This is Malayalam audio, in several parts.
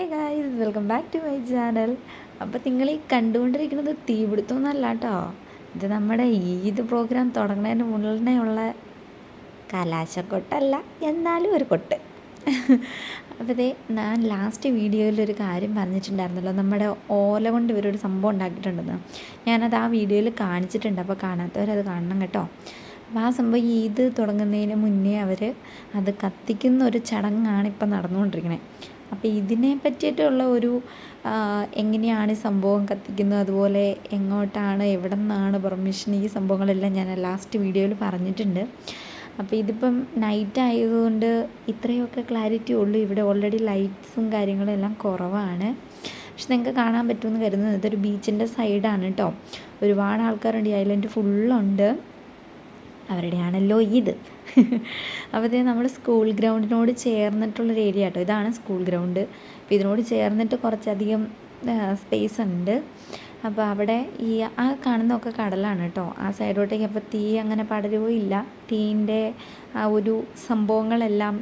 Hey guys, welcome back to my channel. അപ്പോൾ നിങ്ങൾ ഈ കണ്ടുകൊണ്ടിരിക്കുന്നത് തീപിടുത്തമൊന്നുമല്ല കേട്ടോ. ഇത് നമ്മുടെ ഈദ് പ്രോഗ്രാം തുടങ്ങുന്നതിന് മുന്നേ ഉള്ള കലാശക്കൊട്ടല്ല, എന്നാലും ഒരു കൊട്ട്. അപ്പോൾ ഇതേ ഞാൻ ലാസ്റ്റ് വീഡിയോയിലൊരു കാര്യം പറഞ്ഞിട്ടുണ്ടായിരുന്നല്ലോ, നമ്മുടെ ഓല കൊണ്ട് ഇവരൊരു സംഭവം ഉണ്ടാക്കിയിട്ടുണ്ടെന്ന്. ഞാനത് ആ വീഡിയോയിൽ കാണിച്ചിട്ടുണ്ട്, അപ്പോൾ കാണാത്തവരത് കാണണം കേട്ടോ. അപ്പോൾ ആ സംഭവം ഈദ് തുടങ്ങുന്നതിന് മുന്നേ അവർ അത് കത്തിക്കുന്ന ഒരു ചടങ്ങാണ് ഇപ്പം നടന്നുകൊണ്ടിരിക്കുന്നത്. അപ്പോൾ ഇതിനെ പറ്റിയിട്ടുള്ള ഒരു എങ്ങനെയാണ് ഈ സംഭവം കത്തിക്കുന്നത്, അതുപോലെ എങ്ങോട്ടാണ്, എവിടെ നിന്നാണ് പെർമിഷൻ, ഈ സംഭവങ്ങളെല്ലാം ഞാൻ ലാസ്റ്റ് വീഡിയോയിൽ പറഞ്ഞിട്ടുണ്ട്. അപ്പോൾ ഇതിപ്പം നൈറ്റ് ആയതുകൊണ്ട് ഇത്രയൊക്കെ ക്ലാരിറ്റി ഉള്ളൂ. ഇവിടെ ഓൾറെഡി ലൈറ്റ്സും കാര്യങ്ങളും എല്ലാം കുറവാണ്. പക്ഷെ നിങ്ങൾക്ക് കാണാൻ പറ്റുമെന്ന് കരുതുന്നത് ഇതൊരു ബീച്ചിൻ്റെ സൈഡാണ് കേട്ടോ. ഒരുപാട് ആൾക്കാരുണ്ട്, ഈ ഐലൻഡ് ഫുള്ളുണ്ട്. അവരുടെയാണല്ലോ ഇത്. അപ്പോൾ ഇത് നമ്മൾ സ്കൂൾ ഗ്രൗണ്ടിനോട് ചേർന്നിട്ടുള്ളൊരു ഏരിയ കേട്ടോ. ഇതാണ് സ്കൂൾ ഗ്രൗണ്ട്. അപ്പോൾ ഇതിനോട് ചേർന്നിട്ട് കുറച്ചധികം സ്പേസ് ഉണ്ട്. അപ്പോൾ അവിടെ ഈ ആ കാണുന്നതൊക്കെ കടലാണ് കേട്ടോ. ആ സൈഡോട്ടേക്ക് അപ്പോൾ തീ അങ്ങനെ പടരുകയോ ഇല്ല. തീൻ്റെ ആ ഒരു സംഭവങ്ങളെല്ലാം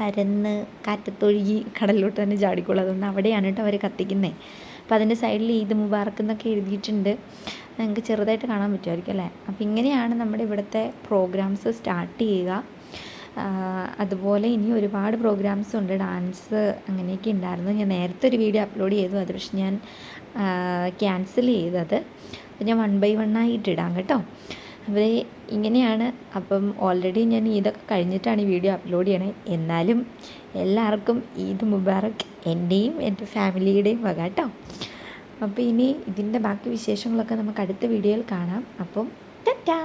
പരന്ന് കാറ്റത്തൊഴുകി കടലിലോട്ട് തന്നെ ചാടിക്കോളും. അതുകൊണ്ട് അവിടെയാണ് കേട്ടോ അവർ കത്തിക്കുന്നത്. അപ്പോൾ അതിൻ്റെ സൈഡിൽ ഈദ് മുബാറക്ക് എന്നൊക്കെ എഴുതിയിട്ടുണ്ട്. നിങ്ങൾക്ക് ചെറുതായിട്ട് കാണാൻ പറ്റുമായിരിക്കും അല്ലേ. അപ്പോൾ ഇങ്ങനെയാണ് നമ്മുടെ ഇവിടുത്തെ പ്രോഗ്രാംസ് സ്റ്റാർട്ട് ചെയ്യുക. അതുപോലെ ഇനി ഒരുപാട് പ്രോഗ്രാംസ് ഉണ്ട്, ഡാൻസ് അങ്ങനെയൊക്കെ ഉണ്ടായിരുന്നു. ഞാൻ നേരത്തെ ഒരു വീഡിയോ അപ്ലോഡ് ചെയ്തു, അത് പക്ഷെ ഞാൻ ക്യാൻസൽ ചെയ്തത്. അപ്പോൾ ഞാൻ 1 by 1 ആയിട്ട് ഇടാം കേട്ടോ. അപ്പോൾ ഇങ്ങനെയാണ്. അപ്പം ഓൾറെഡി ഞാൻ ഇതൊക്കെ കഴിഞ്ഞിട്ടാണ് ഈ വീഡിയോ അപ്ലോഡ് ചെയ്യണത്. എന്നാലും എല്ലാവർക്കും ഈദ് മുബാറക്ക് എൻ്റെയും എൻ്റെ ഫാമിലിയുടെയും വക കേട്ടോ. അപ്പോൾ ഇനി ഇതിൻ്റെ ബാക്കി വിശേഷങ്ങളൊക്കെ നമുക്ക് അടുത്ത വീഡിയോയിൽ കാണാം. അപ്പം ടാറ്റാ.